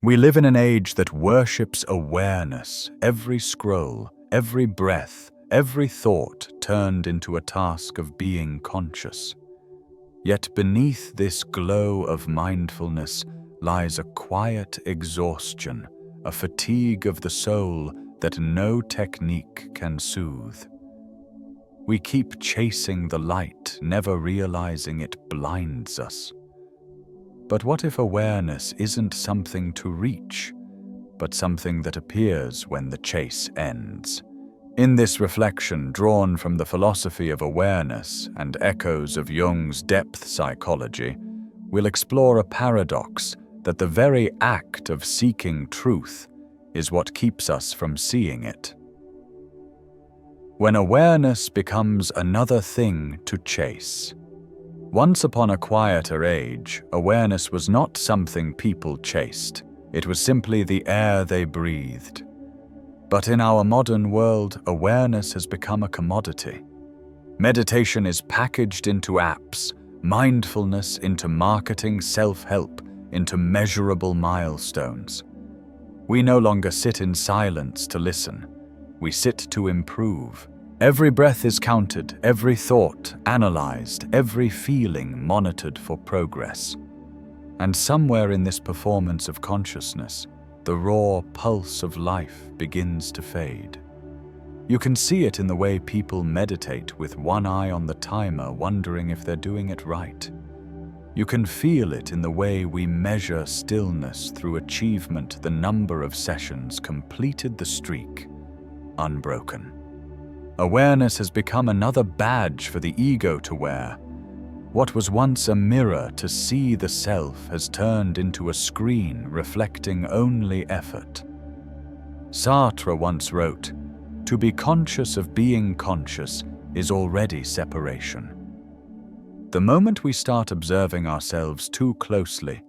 We live in an age that worships awareness, every scroll, every breath, every thought turned into a task of being conscious. Yet beneath this glow of mindfulness lies a quiet exhaustion, a fatigue of the soul that no technique can soothe. We keep chasing the light, never realizing it blinds us. But what if awareness isn't something to reach, but something that appears when the chase ends? In this reflection, drawn from the philosophy of awareness and echoes of Jung's depth psychology, we'll explore a paradox that the very act of seeking truth is what keeps us from seeing it. When awareness becomes another thing to chase. Once upon a quieter age, awareness was not something people chased. It was simply the air they breathed. But in our modern world, awareness has become a commodity. Meditation is packaged into apps, mindfulness into marketing, self-help into measurable milestones. We no longer sit in silence to listen. We sit to improve. Every breath is counted, every thought analyzed, every feeling monitored for progress. And somewhere in this performance of consciousness, the raw pulse of life begins to fade. You can see it in the way people meditate with one eye on the timer, wondering if they're doing it right. You can feel it in the way we measure stillness through achievement, the number of sessions completed, the streak unbroken. Awareness has become another badge for the ego to wear. What was once a mirror to see the self has turned into a screen reflecting only effort. Sartre once wrote, "To be conscious of being conscious is already separation." The moment we start observing ourselves too closely,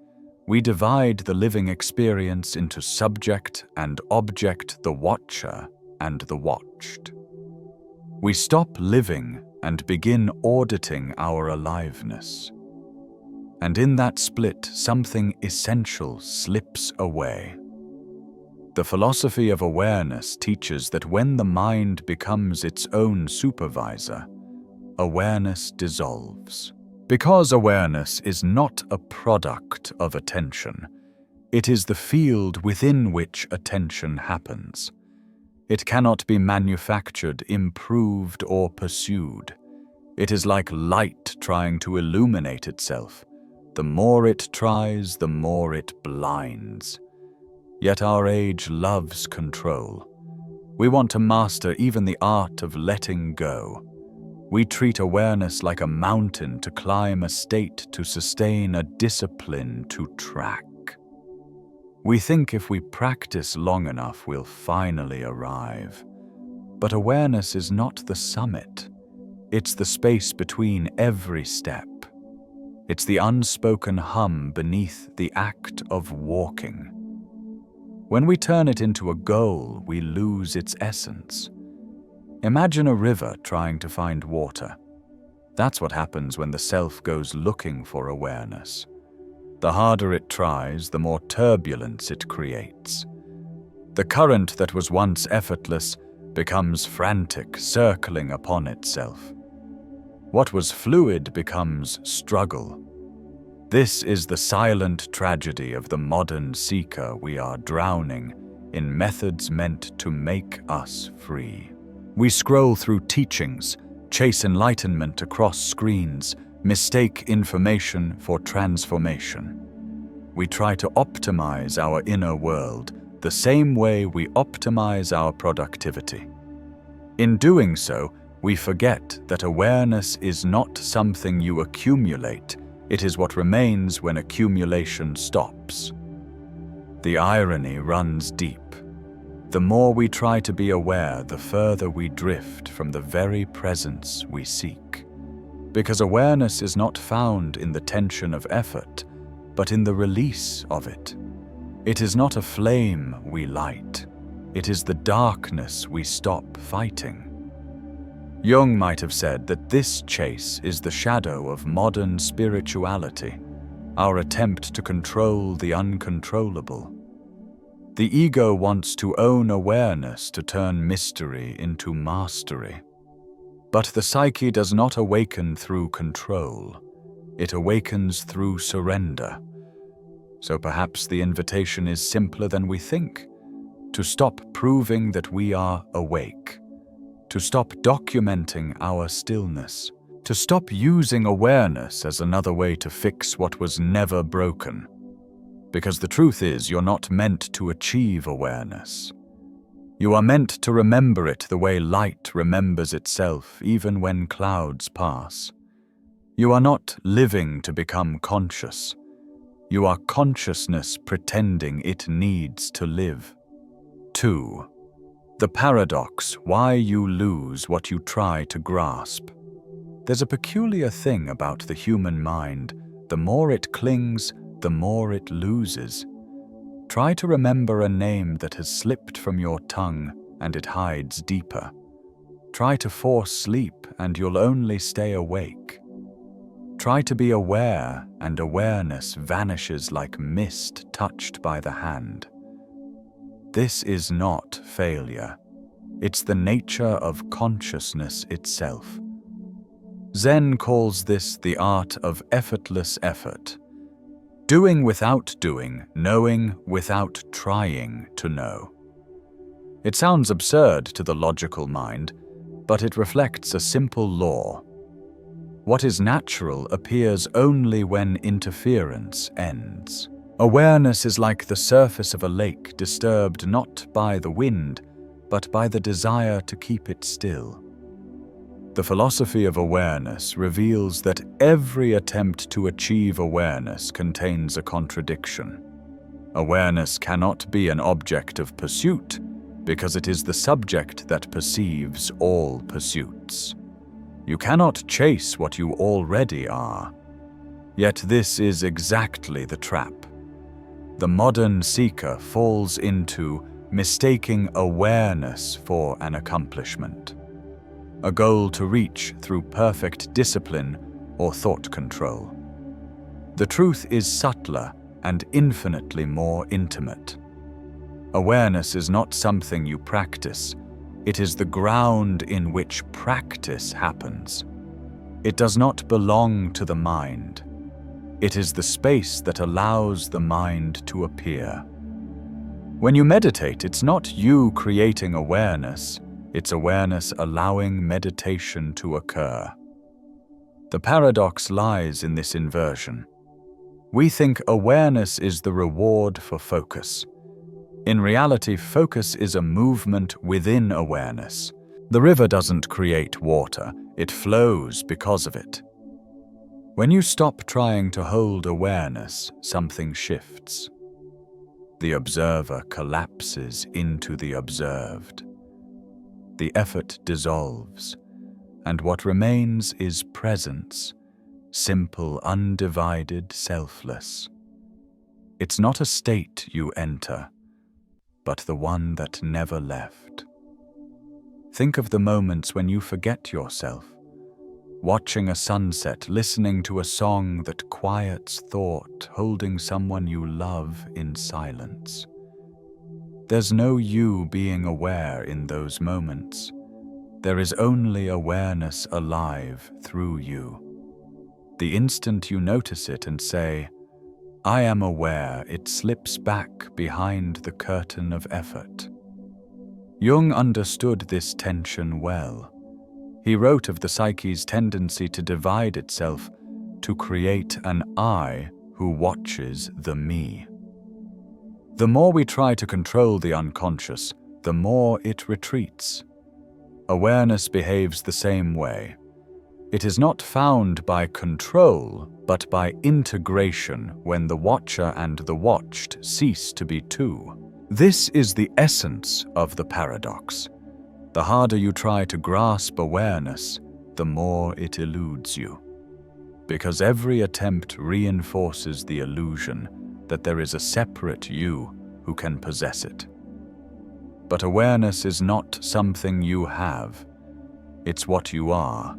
we divide the living experience into subject and object, the watcher and the watched. We stop living and begin auditing our aliveness. And in that split, something essential slips away. The philosophy of awareness teaches that when the mind becomes its own supervisor, awareness dissolves. Because awareness is not a product of attention, it is the field within which attention happens. It cannot be manufactured, improved, or pursued. It is like light trying to illuminate itself. The more it tries, the more it blinds. Yet our age loves control. We want to master even the art of letting go. We treat awareness like a mountain to climb, a state to sustain, a discipline to track. We think if we practice long enough, we'll finally arrive. But awareness is not the summit. It's the space between every step. It's the unspoken hum beneath the act of walking. When we turn it into a goal, we lose its essence. Imagine a river trying to find water. That's what happens when the self goes looking for awareness. The harder it tries, the more turbulence it creates. The current that was once effortless becomes frantic, circling upon itself. What was fluid becomes struggle. This is the silent tragedy of the modern seeker. We are drowning in methods meant to make us free. We scroll through teachings, chase enlightenment across screens, mistake information for transformation. We try to optimize our inner world the same way we optimize our productivity. In doing so, we forget that awareness is not something you accumulate, it is what remains when accumulation stops. The irony runs deep. The more we try to be aware, the further we drift from the very presence we seek. Because awareness is not found in the tension of effort, but in the release of it. It is not a flame we light. It is the darkness we stop fighting. Jung might have said that this chase is the shadow of modern spirituality, our attempt to control the uncontrollable. The ego wants to own awareness to turn mystery into mastery. But the psyche does not awaken through control. It awakens through surrender. So perhaps the invitation is simpler than we think. To stop proving that we are awake. To stop documenting our stillness. To stop using awareness as another way to fix what was never broken. Because the truth is, you're not meant to achieve awareness. You are meant to remember it the way light remembers itself, even when clouds pass. You are not living to become conscious. You are consciousness pretending it needs to live. 2. The paradox, why you lose what you try to grasp. There's a peculiar thing about the human mind. The more it clings, the more it loses. Try to remember a name that has slipped from your tongue and it hides deeper. Try to force sleep and you'll only stay awake. Try to be aware and awareness vanishes like mist touched by the hand. This is not failure. It's the nature of consciousness itself. Zen calls this the art of effortless effort. Doing without doing, knowing without trying to know. It sounds absurd to the logical mind, but it reflects a simple law. What is natural appears only when interference ends. Awareness is like the surface of a lake disturbed not by the wind, but by the desire to keep it still. The philosophy of awareness reveals that every attempt to achieve awareness contains a contradiction. Awareness cannot be an object of pursuit because it is the subject that perceives all pursuits. You cannot chase what you already are. Yet this is exactly the trap. The modern seeker falls into mistaking awareness for an accomplishment. A goal to reach through perfect discipline or thought control. The truth is subtler and infinitely more intimate. Awareness is not something you practice. It is the ground in which practice happens. It does not belong to the mind. It is the space that allows the mind to appear. When you meditate, it's not you creating awareness. It's awareness allowing meditation to occur. The paradox lies in this inversion. We think awareness is the reward for focus. In reality, focus is a movement within awareness. The river doesn't create water, it flows because of it. When you stop trying to hold awareness, something shifts. The observer collapses into the observed. The effort dissolves, and what remains is presence, simple, undivided, selfless. It's not a state you enter, but the one that never left. Think of the moments when you forget yourself, watching a sunset, listening to a song that quiets thought, holding someone you love in silence. There's no you being aware in those moments. There is only awareness alive through you. The instant you notice it and say, I am aware, it slips back behind the curtain of effort. Jung understood this tension well. He wrote of the psyche's tendency to divide itself, to create an I who watches the me. The more we try to control the unconscious, the more it retreats. Awareness behaves the same way. It is not found by control, but by integration when the watcher and the watched cease to be two. This is the essence of the paradox. The harder you try to grasp awareness, the more it eludes you. Because every attempt reinforces the illusion that there is a separate you who can possess it. But awareness is not something you have. It's what you are.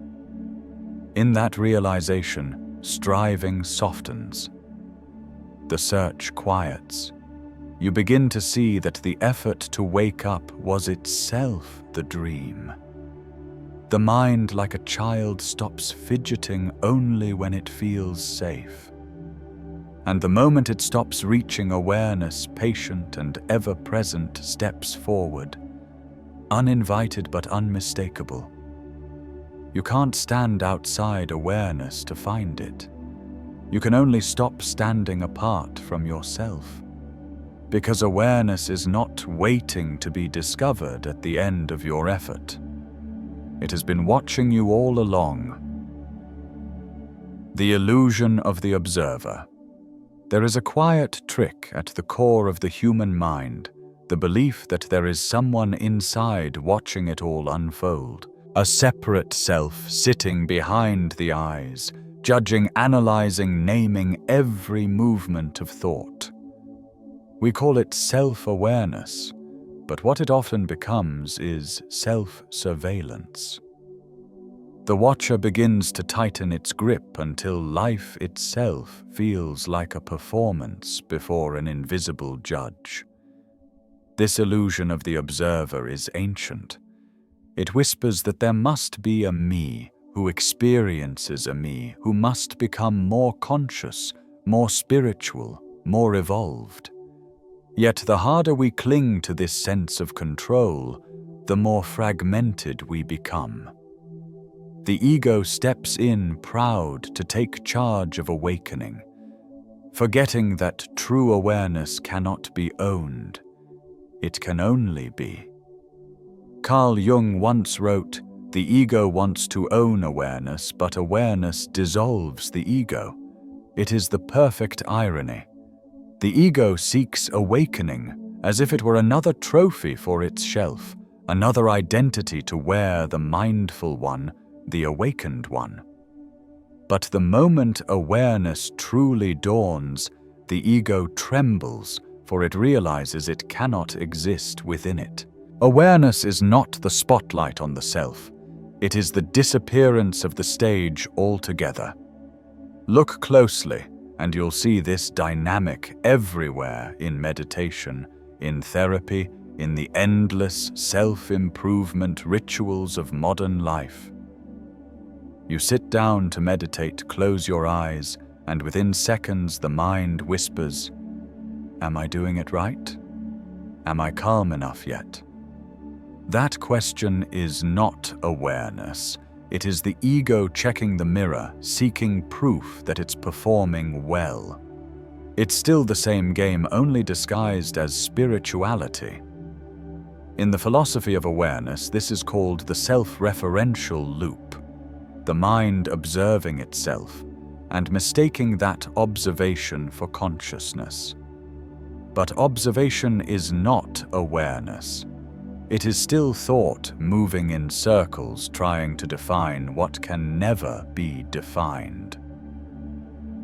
In that realization, striving softens. The search quiets. you begin to see that the effort to wake up was itself the dream. The mind, like a child, stops fidgeting only when it feels safe. And the moment it stops reaching awareness, patient and ever-present, steps forward, uninvited but unmistakable. You can't stand outside awareness to find it. You can only stop standing apart from yourself. Because awareness is not waiting to be discovered at the end of your effort. It has been watching you all along. The illusion of the observer. There is a quiet trick at the core of the human mind, the belief that there is someone inside watching it all unfold, a separate self sitting behind the eyes, judging, analyzing, naming every movement of thought. We call it self-awareness, but what it often becomes is self-surveillance. The watcher begins to tighten its grip until life itself feels like a performance before an invisible judge. This illusion of the observer is ancient. It whispers that there must be a me who experiences a me who must become more conscious, more spiritual, more evolved. Yet the harder we cling to this sense of control, the more fragmented we become. The ego steps in proud to take charge of awakening, forgetting that true awareness cannot be owned. It can only be. Carl Jung once wrote, "The ego wants to own awareness, but awareness dissolves the ego." It is the perfect irony. The ego seeks awakening as if it were another trophy for its shelf, another identity to wear the mindful one, the awakened one. But the moment awareness truly dawns, the ego trembles, for it realizes it cannot exist within it. Awareness is not the spotlight on the self. It is the disappearance of the stage altogether. Look closely, and you'll see this dynamic everywhere in meditation, in therapy, in the endless self-improvement rituals of modern life. You sit down to meditate, close your eyes, and within seconds the mind whispers, "Am I doing it right? Am I calm enough yet?" That question is not awareness. It is the ego checking the mirror, seeking proof that it's performing well. It's still the same game, only disguised as spirituality. In the philosophy of awareness, this is called the self-referential loop, the mind observing itself and mistaking that observation for consciousness. But observation is not awareness. It is still thought moving in circles, trying to define what can never be defined.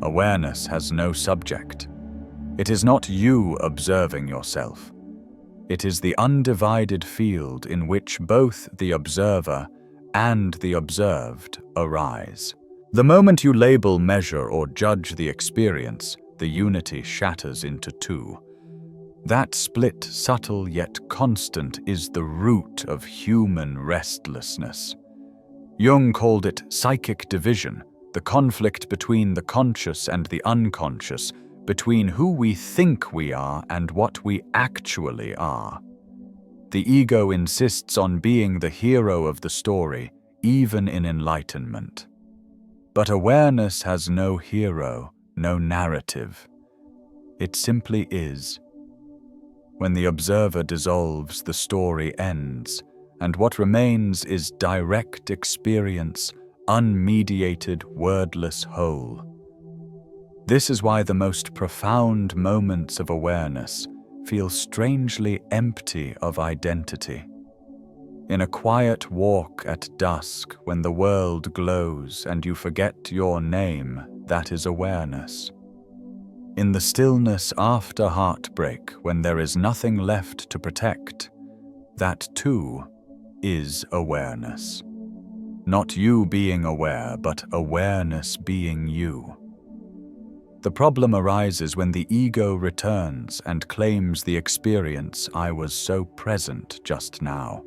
Awareness has no subject. It is not you observing yourself. It is the undivided field in which both the observer and the observed arise. The moment you label, measure, or judge the experience, the unity shatters into two. That split, subtle yet constant, is the root of human restlessness. Jung called it psychic division, the conflict between the conscious and the unconscious, between who we think we are and what we actually are. The ego insists on being the hero of the story, even in enlightenment. But awareness has no hero, no narrative. It simply is. When the observer dissolves, the story ends, and what remains is direct experience, unmediated, wordless whole. This is why the most profound moments of awareness feel strangely empty of identity. In a quiet walk at dusk, when the world glows and you forget your name, that is awareness. In the stillness after heartbreak, when there is nothing left to protect, that too is awareness. Not you being aware, but awareness being you. The problem arises when the ego returns and claims the experience I was so present just now.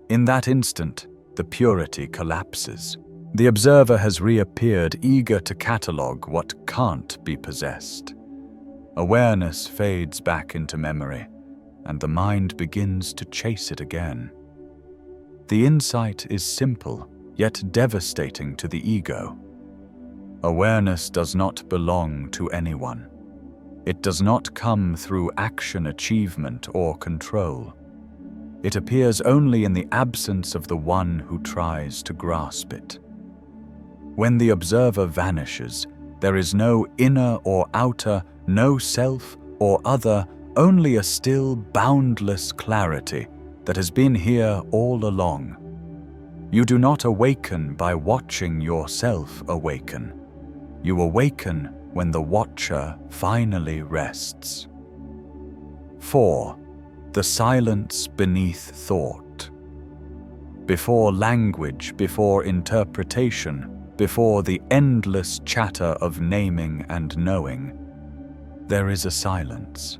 In that instant, the purity collapses. The observer has reappeared, eager to catalogue what can't be possessed. Awareness fades back into memory, and the mind begins to chase it again. The insight is simple, yet devastating to the ego. Awareness does not belong to anyone. It does not come through action, achievement, or control. It appears only in the absence of the one who tries to grasp it. When the observer vanishes, there is no inner or outer, no self or other, only a still, boundless clarity that has been here all along. You do not awaken by watching yourself awaken. You awaken when the watcher finally rests. 4. The silence beneath thought. Before language, before interpretation, before the endless chatter of naming and knowing, there is a silence.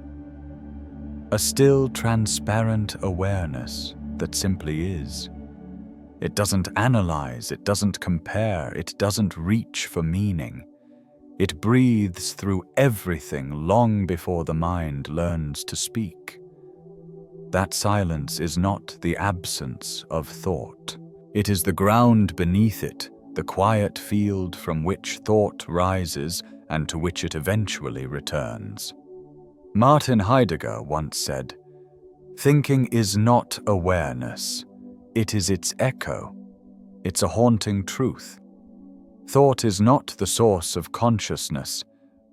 A still, transparent awareness that simply is. It doesn't analyze, it doesn't compare, it doesn't reach for meaning. It breathes through everything long before the mind learns to speak. That silence is not the absence of thought. It is the ground beneath it, the quiet field from which thought rises and to which it eventually returns. Martin Heidegger once said, "Thinking is not awareness, it is its echo. It's a haunting truth. Thought is not the source of consciousness,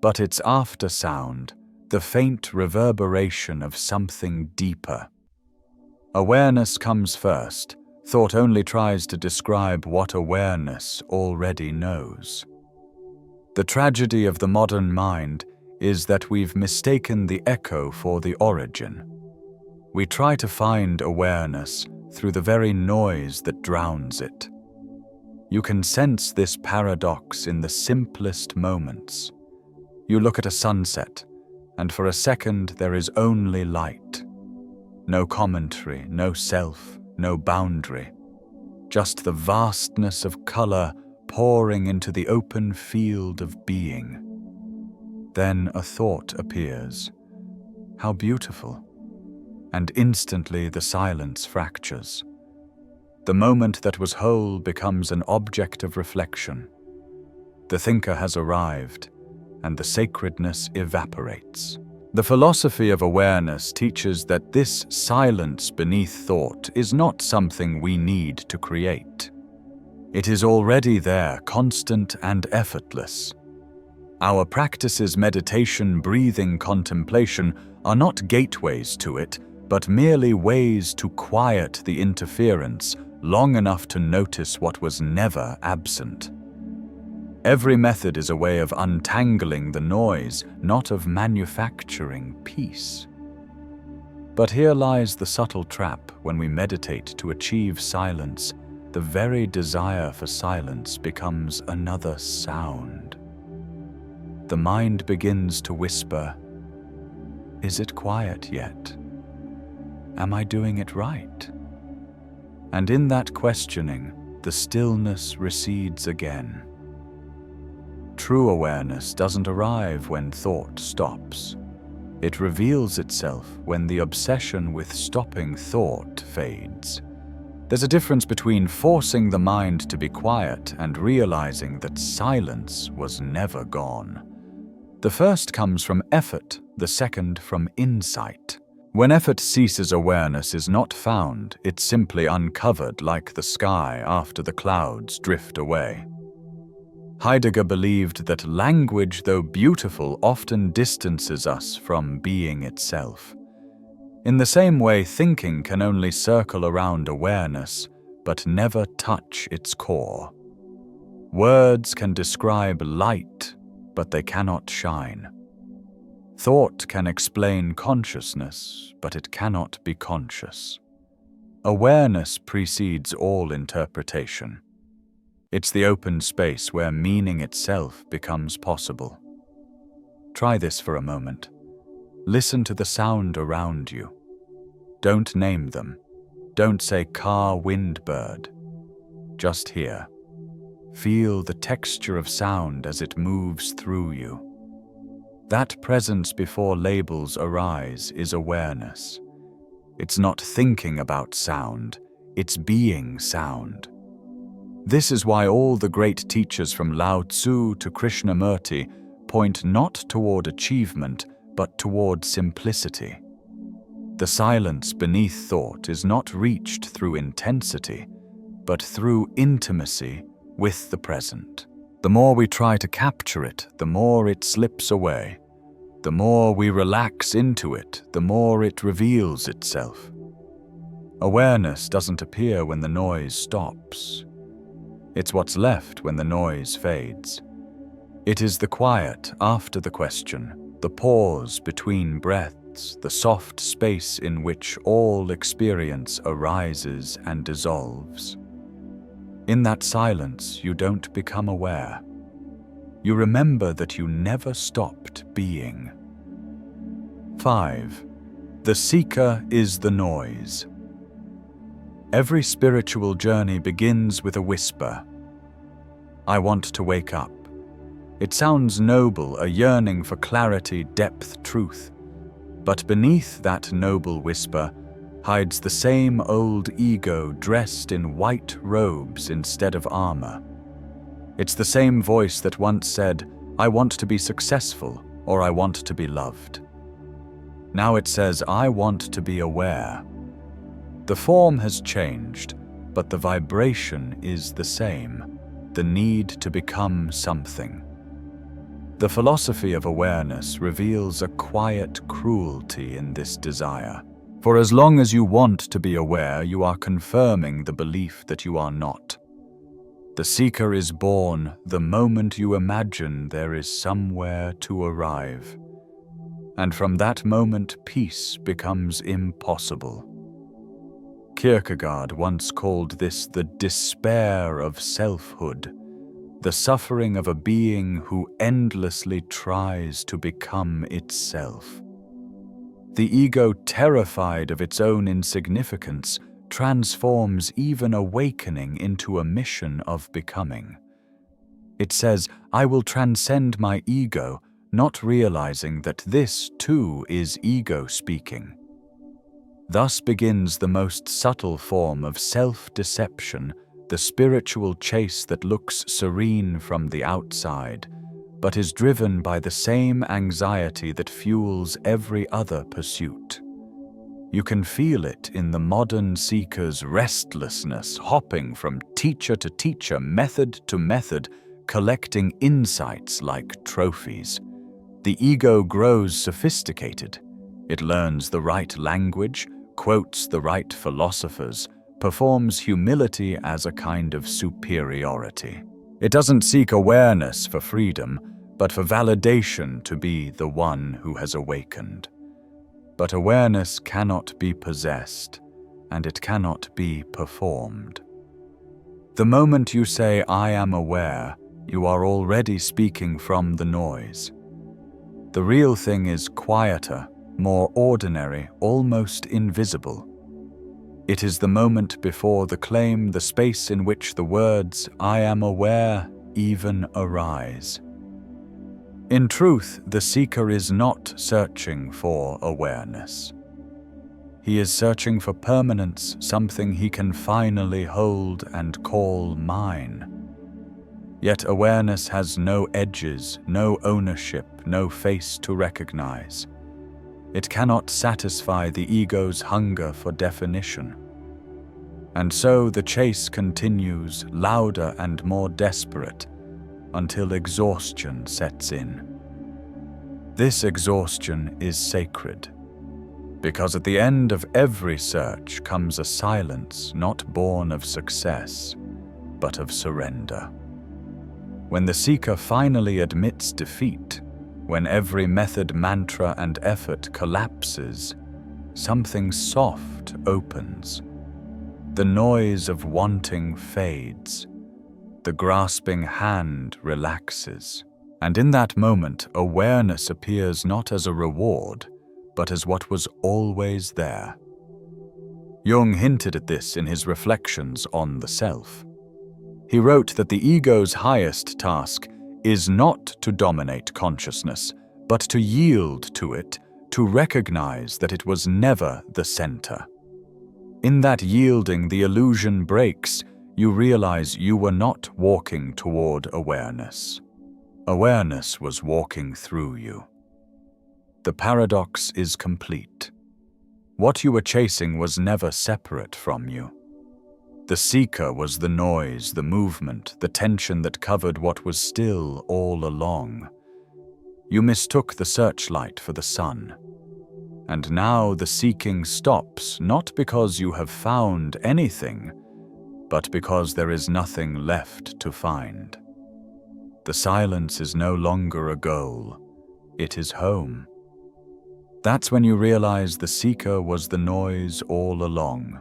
but its aftersound, the faint reverberation of something deeper." Awareness comes first. Thought only tries to describe what awareness already knows. The tragedy of the modern mind is that we've mistaken the echo for the origin. We try to find awareness through the very noise that drowns it. You can sense this paradox in the simplest moments. You look at a sunset, and for a second there is only light. No commentary, no self, no boundary. Just the vastness of color pouring into the open field of being. Then a thought appears. How beautiful! And instantly the silence fractures. The moment that was whole becomes an object of reflection. The thinker has arrived, and the sacredness evaporates. The philosophy of awareness teaches that this silence beneath thought is not something we need to create. It is already there, constant and effortless. Our practices, meditation, breathing, contemplation, are not gateways to it, but merely ways to quiet the interference long enough to notice what was never absent. Every method is a way of untangling the noise, not of manufacturing peace. But here lies the subtle trap. When we meditate to achieve silence, the very desire for silence becomes another sound. The mind begins to whisper, "Is it quiet yet? Am I doing it right?" And in that questioning, the stillness recedes again. True awareness doesn't arrive when thought stops. It reveals itself when the obsession with stopping thought fades. There's a difference between forcing the mind to be quiet and realizing that silence was never gone. The first comes from effort, the second from insight. When effort ceases, awareness is not found, it's simply uncovered like the sky after the clouds drift away. Heidegger believed that language, though beautiful, often distances us from being itself. In the same way, thinking can only circle around awareness, but never touch its core. Words can describe light, but they cannot shine. Thought can explain consciousness, but it cannot be conscious. Awareness precedes all interpretation. It's the open space where meaning itself becomes possible. Try this for a moment. Listen to the sound around you. Don't name them. Don't say car, wind, bird. Just hear. Feel the texture of sound as it moves through you. That presence before labels arise is awareness. It's not thinking about sound, it's being sound. This is why all the great teachers from Lao Tzu to Krishnamurti point not toward achievement, but toward simplicity. The silence beneath thought is not reached through intensity, but through intimacy with the present. The more we try to capture it, the more it slips away. The more we relax into it, the more it reveals itself. Awareness doesn't appear when the noise stops. It's what's left when the noise fades. It is the quiet after the question, the pause between breaths, the soft space in which all experience arises and dissolves. In that silence, you don't become aware. You remember that you never stopped being. 5. The seeker is the noise. Every spiritual journey begins with a whisper. I want to wake up. It sounds noble, a yearning for clarity, depth, truth. But beneath that noble whisper hides the same old ego dressed in white robes instead of armor. It's the same voice that once said, I want to be successful, or I want to be loved. Now it says, I want to be aware. The form has changed, but the vibration is the same, the need to become something. The philosophy of awareness reveals a quiet cruelty in this desire. For as long as you want to be aware, you are confirming the belief that you are not. The seeker is born the moment you imagine there is somewhere to arrive. And from that moment, peace becomes impossible. Kierkegaard once called this the despair of selfhood, the suffering of a being who endlessly tries to become itself. The ego, terrified of its own insignificance, transforms even awakening into a mission of becoming. It says, I will transcend my ego, not realizing that this too is ego speaking. Thus begins the most subtle form of self-deception, the spiritual chase that looks serene from the outside, but is driven by the same anxiety that fuels every other pursuit. You can feel it in the modern seeker's restlessness, hopping from teacher to teacher, method to method, collecting insights like trophies. The ego grows sophisticated. It learns the right language, quotes the right philosophers, performs humility as a kind of superiority. It doesn't seek awareness for freedom, but for validation to be the one who has awakened. But awareness cannot be possessed, and it cannot be performed. The moment you say, I am aware, you are already speaking from the noise. The real thing is quieter, more ordinary, almost invisible. It is the moment before the claim, the space in which the words, I am aware, even arise. In truth, the seeker is not searching for awareness. He is searching for permanence, something he can finally hold and call mine. Yet awareness has no edges, no ownership, no face to recognize. It cannot satisfy the ego's hunger for definition. And so the chase continues, louder and more desperate, until exhaustion sets in. This exhaustion is sacred, because at the end of every search comes a silence not born of success, but of surrender. When the seeker finally admits defeat, when every method, mantra, and effort collapses, something soft opens. The noise of wanting fades. The grasping hand relaxes. And in that moment, awareness appears not as a reward, but as what was always there. Jung hinted at this in his reflections on the self. He wrote that the ego's highest task is not to dominate consciousness, but to yield to it, to recognize that it was never the center. In that yielding, the illusion breaks. You realize you were not walking toward awareness. Awareness was walking through you. The paradox is complete. What you were chasing was never separate from you. The seeker was the noise, the movement, the tension that covered what was still all along. You mistook the searchlight for the sun. And now the seeking stops, not because you have found anything, but because there is nothing left to find. The silence is no longer a goal, it is home. That's when you realize the seeker was the noise all along.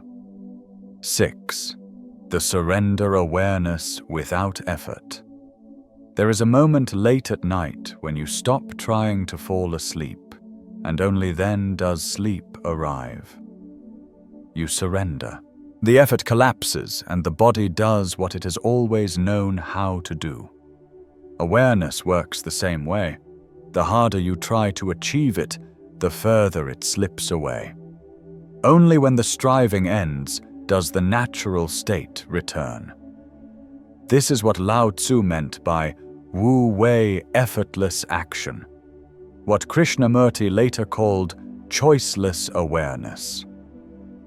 6. The surrender awareness without effort. There is a moment late at night when you stop trying to fall asleep, and only then does sleep arrive. You surrender. The effort collapses, and the body does what it has always known how to do. Awareness works the same way. The harder you try to achieve it, the further it slips away. Only when the striving ends does the natural state return. This is what Lao Tzu meant by Wu Wei effortless action, what Krishnamurti later called choiceless awareness.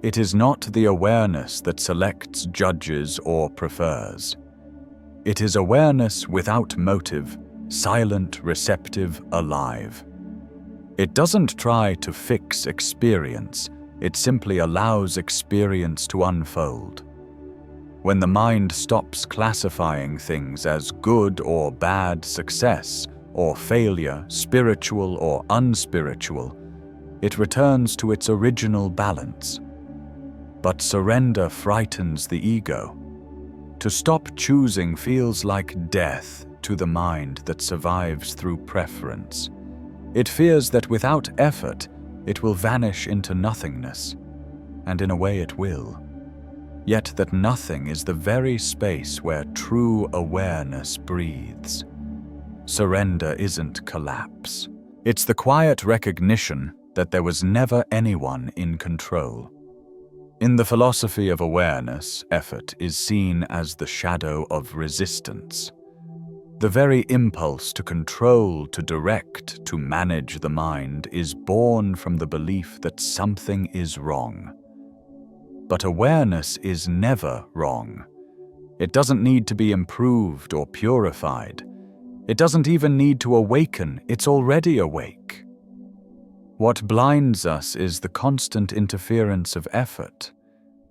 It is not the awareness that selects, judges, or prefers. It is awareness without motive, silent, receptive, alive. It doesn't try to fix experience, it simply allows experience to unfold. When the mind stops classifying things as good or bad, success or failure, spiritual or unspiritual, it returns to its original balance. But surrender frightens the ego. To stop choosing feels like death to the mind that survives through preference. It fears that without effort, it will vanish into nothingness, and in a way it will. Yet that nothing is the very space where true awareness breathes. Surrender isn't collapse. It's the quiet recognition that there was never anyone in control. In the philosophy of awareness, effort is seen as the shadow of resistance. The very impulse to control, to direct, to manage the mind is born from the belief that something is wrong. But awareness is never wrong. It doesn't need to be improved or purified. It doesn't even need to awaken, it's already awake. What blinds us is the constant interference of effort,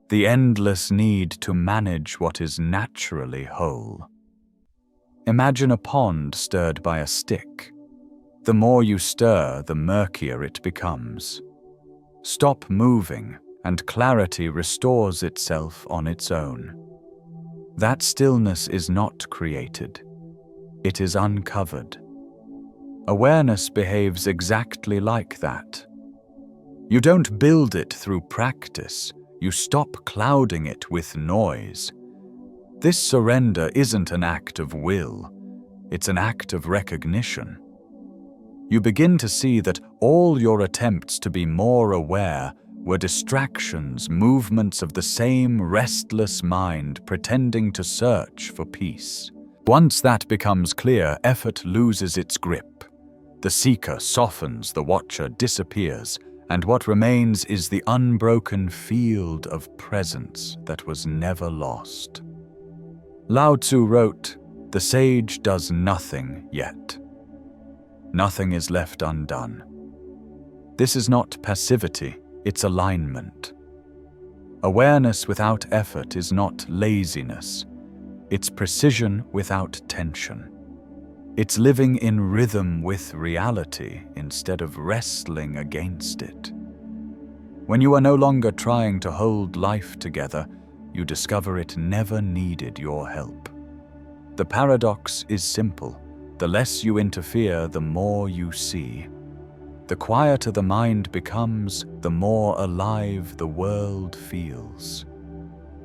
the endless need to manage what is naturally whole. Imagine a pond stirred by a stick. The more you stir, the murkier it becomes. Stop moving, and clarity restores itself on its own. That stillness is not created. It is uncovered. Awareness behaves exactly like that. You don't build it through practice. You stop clouding it with noise. This surrender isn't an act of will. It's an act of recognition. You begin to see that all your attempts to be more aware were distractions, movements of the same restless mind pretending to search for peace. Once that becomes clear, effort loses its grip. The seeker softens, the watcher disappears, and what remains is the unbroken field of presence that was never lost. Lao Tzu wrote, "The sage does nothing yet. Nothing is left undone." This is not passivity, it's alignment. Awareness without effort is not laziness. It's precision without tension. It's living in rhythm with reality instead of wrestling against it. When you are no longer trying to hold life together, you discover it never needed your help. The paradox is simple. The less you interfere, the more you see. The quieter the mind becomes, the more alive the world feels.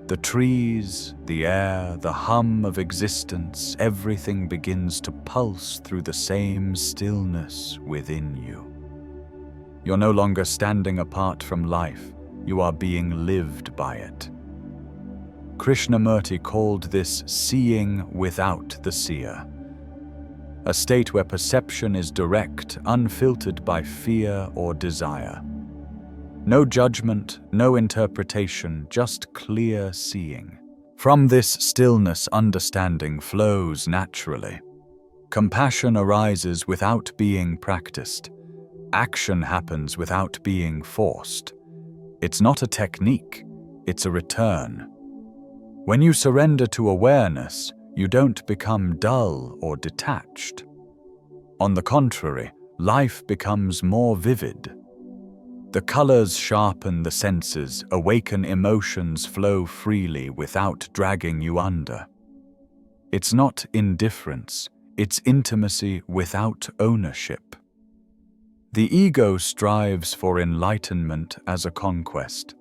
The trees, the air, the hum of existence, everything begins to pulse through the same stillness within you. You're no longer standing apart from life, you are being lived by it. Krishnamurti called this seeing without the seer, a state where perception is direct, unfiltered by fear or desire. No judgment, no interpretation, just clear seeing. From this stillness, understanding flows naturally. Compassion arises without being practiced. Action happens without being forced. It's not a technique, it's a return. When you surrender to awareness, you don't become dull or detached. On the contrary, life becomes more vivid. The colors sharpen the senses, awaken emotions, flow freely without dragging you under. It's not indifference, it's intimacy without ownership. The ego strives for enlightenment as a conquest.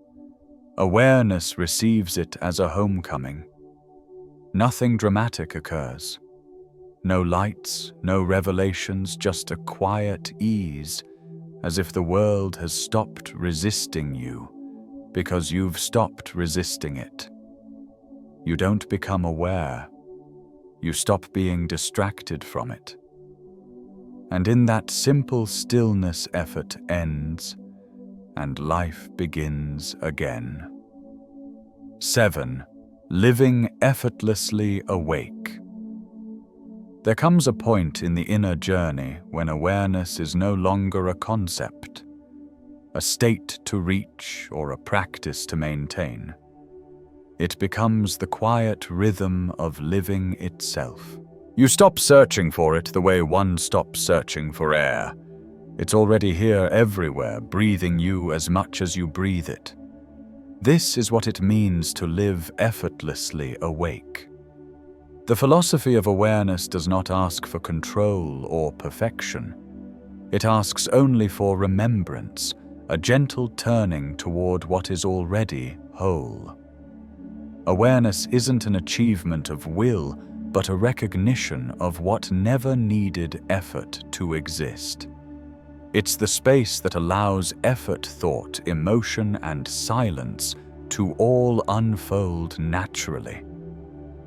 Awareness receives it as a homecoming. Nothing dramatic occurs. No lights, no revelations, just a quiet ease, as if the world has stopped resisting you because you've stopped resisting it. You don't become aware. You stop being distracted from it. And in that simple stillness, effort ends and life begins again. 7. Living effortlessly awake. There comes a point in the inner journey when awareness is no longer a concept, a state to reach or a practice to maintain. It becomes the quiet rhythm of living itself. You stop searching for it the way one stops searching for air. It's already here everywhere, breathing you as much as you breathe it. This is what it means to live effortlessly awake. The philosophy of awareness does not ask for control or perfection. It asks only for remembrance, a gentle turning toward what is already whole. Awareness isn't an achievement of will, but a recognition of what never needed effort to exist. It's the space that allows effort, thought, emotion, and silence to all unfold naturally.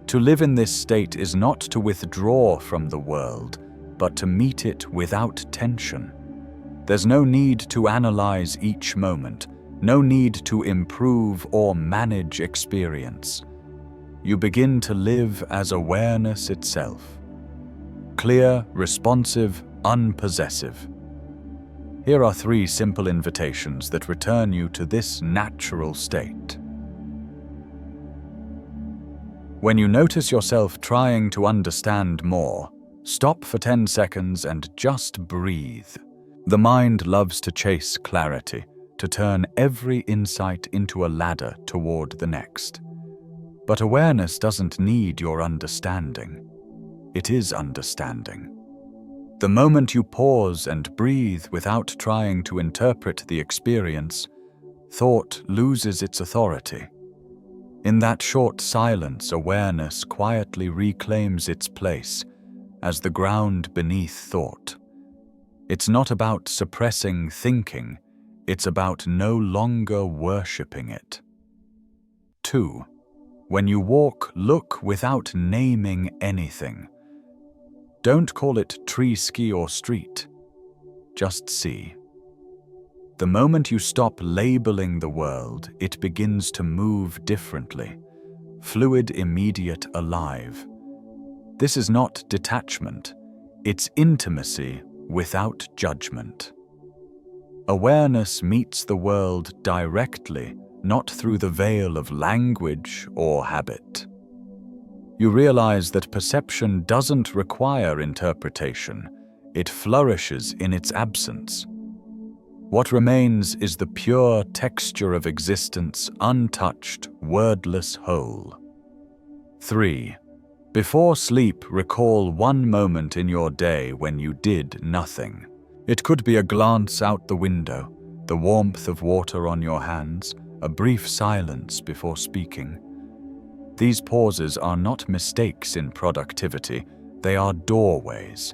To live in this state is not to withdraw from the world, but to meet it without tension. There's no need to analyze each moment, no need to improve or manage experience. You begin to live as awareness itself. Clear, responsive, unpossessive. Here are 3 simple invitations that return you to this natural state. When you notice yourself trying to understand more, stop for 10 seconds and just breathe. The mind loves to chase clarity, to turn every insight into a ladder toward the next. But awareness doesn't need your understanding. It is understanding. The moment you pause and breathe without trying to interpret the experience, thought loses its authority. In that short silence, awareness quietly reclaims its place as the ground beneath thought. It's not about suppressing thinking, it's about no longer worshipping it. 2. When you walk, look without naming anything. Don't call it tree, ski, or street. Just see. The moment you stop labeling the world, it begins to move differently. Fluid, immediate, alive. This is not detachment. It's intimacy without judgment. Awareness meets the world directly, not through the veil of language or habit. You realize that perception doesn't require interpretation. It flourishes in its absence. What remains is the pure texture of existence, untouched, wordless whole. 3. Before sleep, recall one moment in your day when you did nothing. It could be a glance out the window, the warmth of water on your hands, a brief silence before speaking. These pauses are not mistakes in productivity, they are doorways.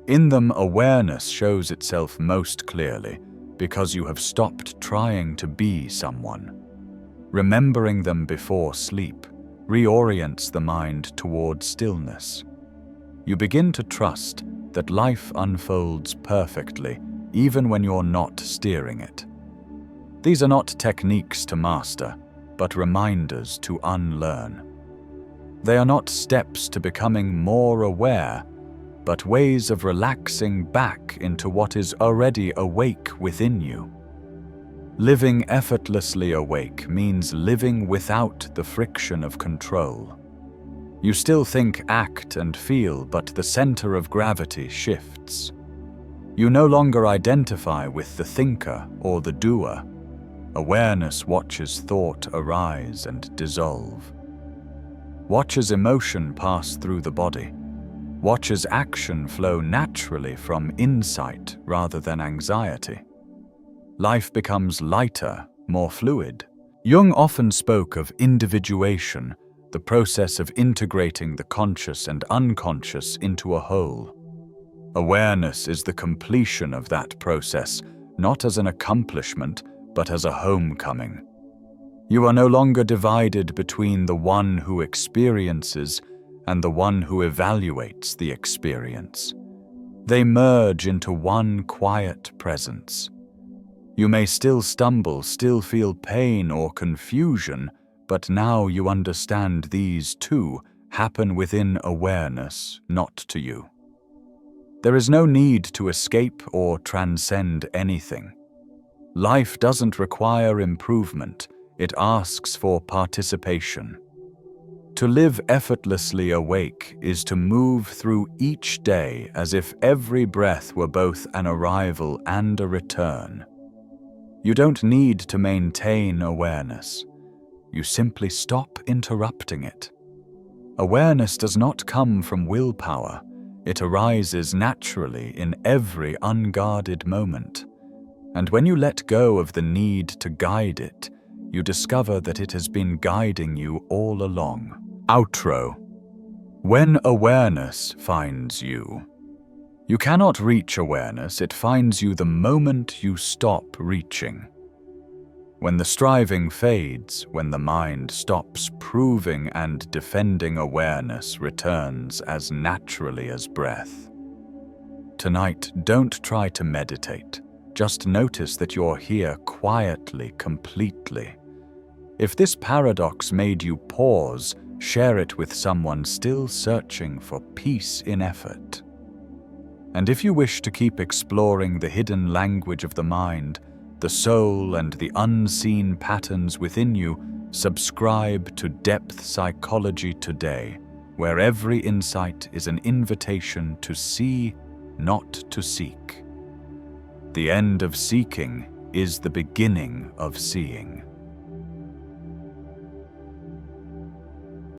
In them, awareness shows itself most clearly because you have stopped trying to be someone. Remembering them before sleep reorients the mind toward stillness. You begin to trust that life unfolds perfectly even when you're not steering it. These are not techniques to master, but reminders to unlearn. They are not steps to becoming more aware, but ways of relaxing back into what is already awake within you. Living effortlessly awake means living without the friction of control. You still think, act, and feel, but the center of gravity shifts. You no longer identify with the thinker or the doer. Awareness watches thought arise and dissolve. Watches emotion pass through the body. Watches action flow naturally from insight rather than anxiety. Life becomes lighter, more fluid. Jung often spoke of individuation, the process of integrating the conscious and unconscious into a whole. Awareness is the completion of that process, not as an accomplishment, but as a homecoming. You are no longer divided between the one who experiences and the one who evaluates the experience. They merge into one quiet presence. You may still stumble, still feel pain or confusion, but now you understand these too happen within awareness, not to you. There is no need to escape or transcend anything. Life doesn't require improvement, it asks for participation. To live effortlessly awake is to move through each day as if every breath were both an arrival and a return. You don't need to maintain awareness. You simply stop interrupting it. Awareness does not come from willpower. It arises naturally in every unguarded moment. And when you let go of the need to guide it, you discover that it has been guiding you all along. Outro. When awareness finds you. You cannot reach awareness, it finds you the moment you stop reaching. When the striving fades, when the mind stops proving and defending, awareness returns as naturally as breath. Tonight, don't try to meditate. Just notice that you're here quietly, completely. If this paradox made you pause, share it with someone still searching for peace in effort. And if you wish to keep exploring the hidden language of the mind, the soul, and the unseen patterns within you, subscribe to Depth Psychology today, where every insight is an invitation to see, not to seek. The end of seeking is the beginning of seeing.